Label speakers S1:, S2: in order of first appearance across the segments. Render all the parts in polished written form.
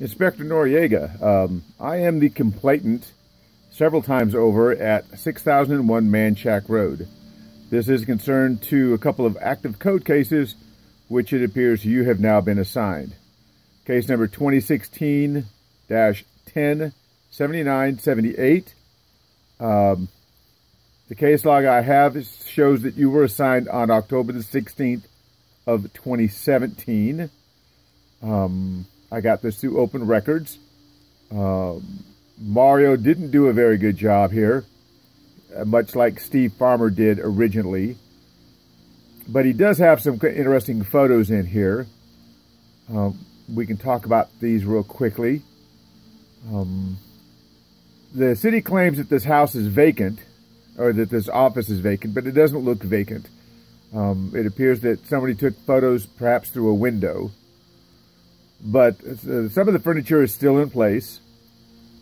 S1: Inspector Noriega, I am the complainant several times over at 6001 Manchaca Road. This is concerned to a couple of active code cases, which it appears you have now been assigned. Case number 2016-107978. The case log I have shows that you were assigned on October the 16th of 2017. I got this through open records. Mario didn't do a very good job here, much like Steve Farmer did originally. But he does have some interesting photos in here. We can talk about these real quickly. The city claims that this house is vacant, or that this office is vacant, but it doesn't look vacant. It appears that somebody took photos perhaps through a window. But some of the furniture is still in place.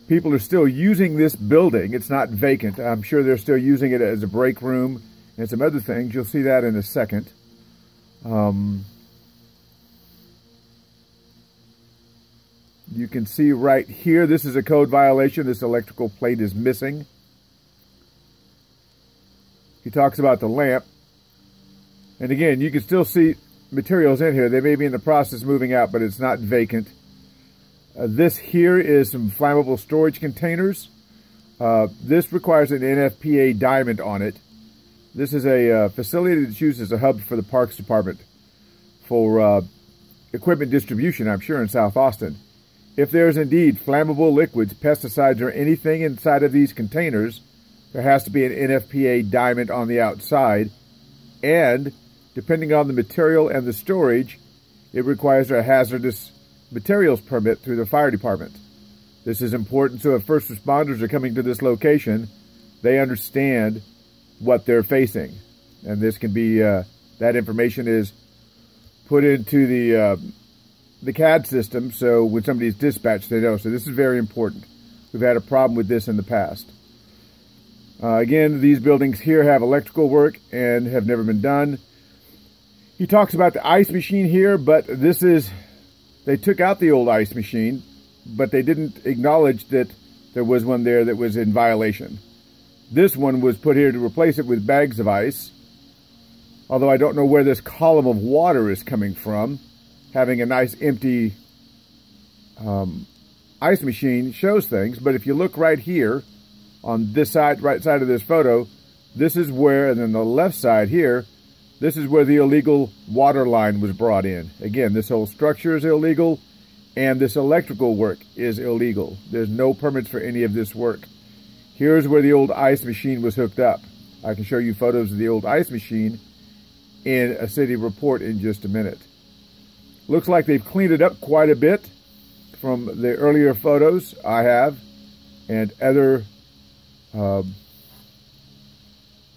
S1: People are still using this building. It's not vacant. I'm sure they're still using it as a break room and some other things. You'll see that in a second. You can see right here, this is a code violation. This electrical plate is missing. He talks about the lamp. And again, you can still see materials in here. They may be in the process of moving out, but it's not vacant. This here is some flammable storage containers. This requires an NFPA diamond on it. This is a facility that's used as a hub for the Parks Department for equipment distribution, I'm sure, in South Austin. If there's indeed flammable liquids, pesticides, or anything inside of these containers, there has to be an NFPA diamond on the outside, and depending on the material and the storage, it requires a hazardous materials permit through the fire department. This is important so if first responders are coming to this location, they understand what they're facing. And this can be, that information is put into the CAD system, so when somebody's dispatched, they know. So this is very important. We've had a problem with this in the past. Again, these buildings here have electrical work and have never been done. He talks about the ice machine here, but this is, they took out the old ice machine, but they didn't acknowledge that there was one there that was in violation. This one was put here to replace it with bags of ice, although I don't know where this column of water is coming from. Having a nice empty ice machine shows things, but if you look right here on this side, right side of this photo, this is where, and then the left side here, this is where the illegal water line was brought in. Again, this whole structure is illegal, and this electrical work is illegal. There's no permits for any of this work. Here's where the old ice machine was hooked up. I can show you photos of the old ice machine in a city report in just a minute. Looks like they've cleaned it up quite a bit from the earlier photos I have, and other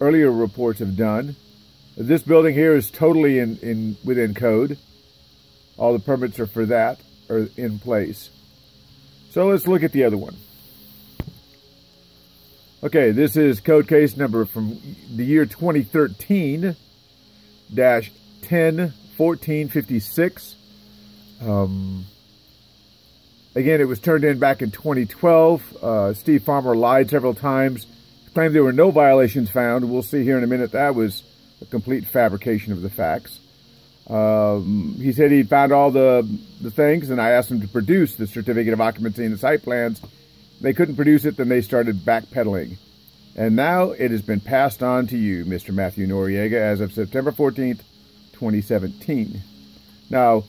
S1: earlier reports have done. This building here is totally within code. All the permits are for that, are in place. So let's look at the other one. Okay, this is code case number from the year 2013-101456. Again, it was turned in back in 2012. Steve Farmer lied several times, claimed there were no violations found. We'll see here in a minute that was a complete fabrication of the facts. He said he found all the things, and I asked him to produce the certificate of occupancy and the site plans. They couldn't produce it, then they started backpedaling. And now it has been passed on to you, Mr. Mathew Noriega, as of September 14th, 2017. Now,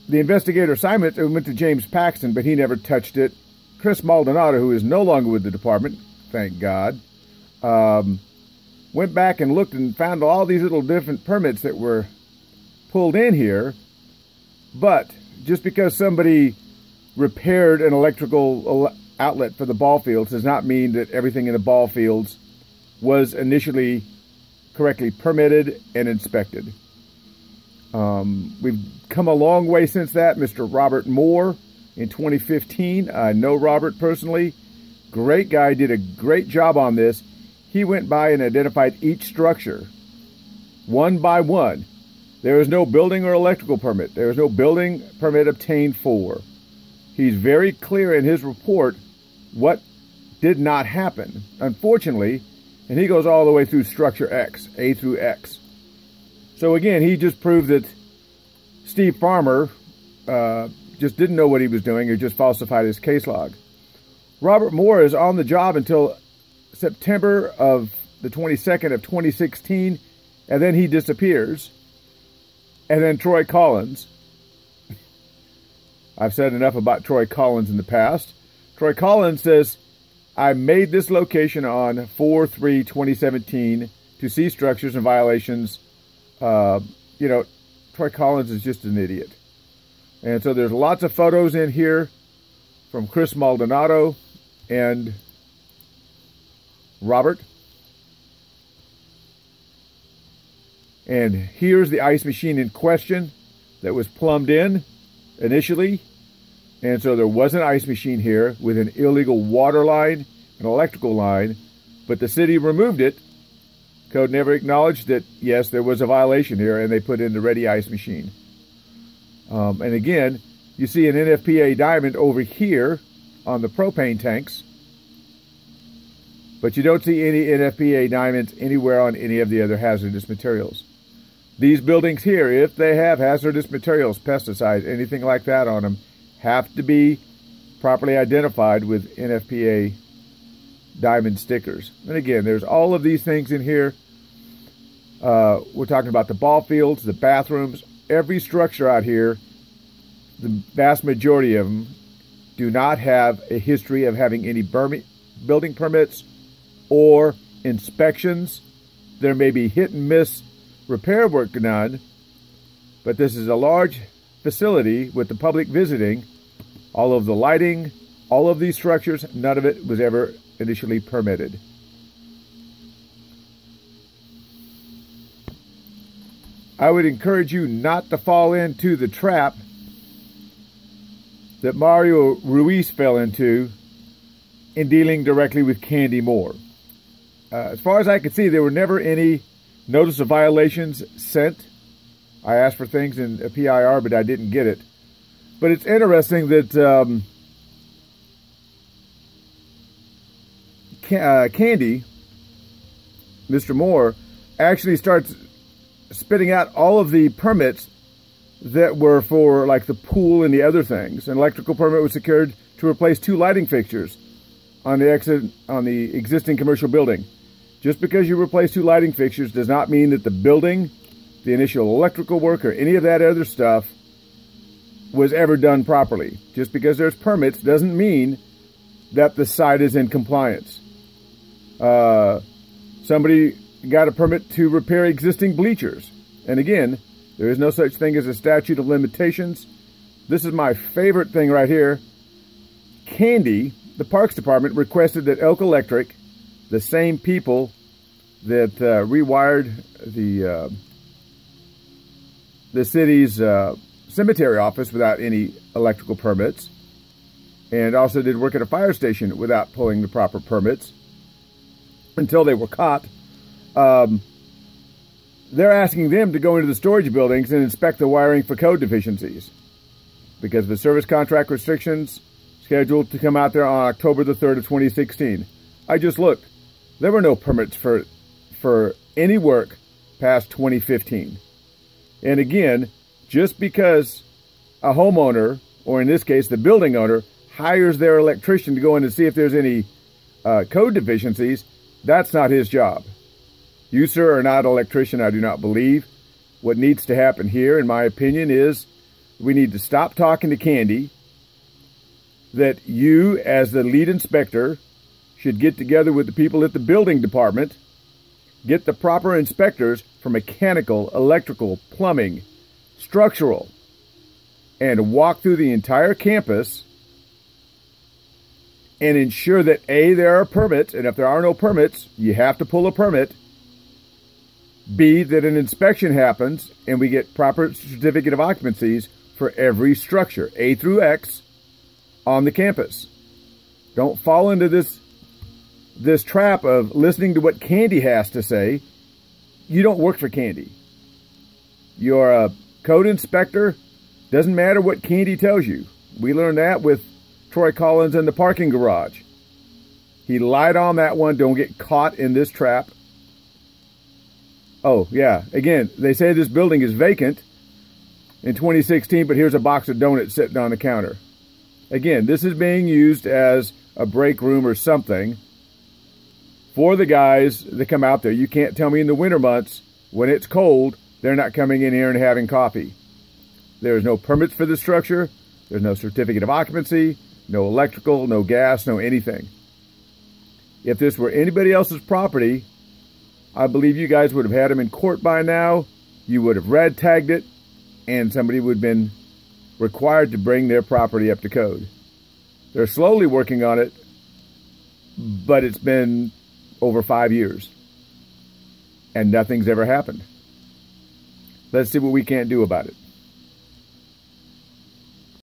S1: the investigator assignment went to James Paxton, but he never touched it. Chris Maldonado, who is no longer with the department, thank God, went back and looked and found all these little different permits that were pulled in here. But just because somebody repaired an electrical outlet for the ball fields does not mean that everything in the ball fields was initially correctly permitted and inspected. We've come a long way since that. Mr. Robert Moore in 2015. I know Robert personally. Great guy, did a great job on this. He went by and identified each structure one by one. There is no building or electrical permit. There is no building permit obtained for He's very clear in his report what did not happen, unfortunately, and he goes all the way through structure X, A through X. So again, he just proved that Steve Farmer just didn't know what he was doing or just falsified his case log. Robert Moore is on the job until September of the 22nd of 2016, and then he disappears. And then Troy Collins. I've said enough about Troy Collins in the past. Troy Collins says, I made this location on 4/3/2017 to see structures and violations. You know, Troy Collins is just an idiot. And so there's lots of photos in here from Chris Maldonado and Robert. And here's the ice machine in question that was plumbed in initially. And so there was an ice machine here with an illegal water line, an electrical line, but the city removed it. Code never acknowledged that, yes, there was a violation here, and they put in the ready ice machine. And again, you see an NFPA diamond over here on the propane tanks, but you don't see any NFPA diamonds anywhere on any of the other hazardous materials. These buildings here, if they have hazardous materials, pesticides, anything like that on them, have to be properly identified with NFPA diamond stickers. And again, there's all of these things in here. We're talking about the ball fields, the bathrooms, every structure out here. The vast majority of them do not have a history of having any building permits or inspections. There may be hit and miss repair work done, but this is a large facility with the public visiting. All of the lighting, all of these structures, none of it was ever initially permitted. I would encourage you not to fall into the trap that Mario Ruiz fell into in dealing directly with Candy Moore. As far as I could see, there were never any notice of violations sent. I asked for things in a PIR, but I didn't get it. But it's interesting that Candy, Mr. Moore, actually starts spitting out all of the permits that were for like the pool and the other things. An electrical permit was secured to replace 2 lighting fixtures on the exit on the existing commercial building. Just because you replace 2 lighting fixtures does not mean that the building, the initial electrical work, or any of that other stuff was ever done properly. Just because there's permits doesn't mean that the site is in compliance. Somebody got a permit to repair existing bleachers. And again, there is no such thing as a statute of limitations. This is my favorite thing right here. Candy, the Parks Department, requested that Elk Electric, the same people that rewired the city's cemetery office without any electrical permits, and also did work at a fire station without pulling the proper permits until they were caught. They're asking them to go into the storage buildings and inspect the wiring for code deficiencies because of the service contract restrictions scheduled to come out there on October the 3rd of 2016. I just looked. There were no permits for any work past 2015. And again, just because a homeowner, or in this case the building owner, hires their electrician to go in and see if there's any code deficiencies, that's not his job. You, sir, are not an electrician, I do not believe. What needs to happen here, in my opinion, is we need to stop talking to Candy, that you, as the lead inspector, should get together with the people at the building department, get the proper inspectors for mechanical, electrical, plumbing, structural, and walk through the entire campus and ensure that A, there are permits, and if there are no permits, you have to pull a permit. B, that an inspection happens and we get proper certificate of occupancies for every structure, A through X, on the campus. Don't fall into this trap of listening to what Candy has to say. You don't work for Candy. You're a code inspector. Doesn't matter what Candy tells you. We learned that with Troy Collins in the parking garage. He lied on that one. Don't get caught in this trap. Oh, yeah. Again, they say this building is vacant in 2016, but here's a box of donuts sitting on the counter. Again, this is being used as a break room or something for the guys that come out there. You can't tell me in the winter months, when it's cold, they're not coming in here and having coffee. There's no permits for the structure. There's no certificate of occupancy, no electrical, no gas, no anything. If this were anybody else's property, I believe you guys would have had them in court by now. You would have red tagged it, and somebody would have been required to bring their property up to code. They're slowly working on it, but it's been over 5 years, and nothing's ever happened. Let's see what we can't do about it.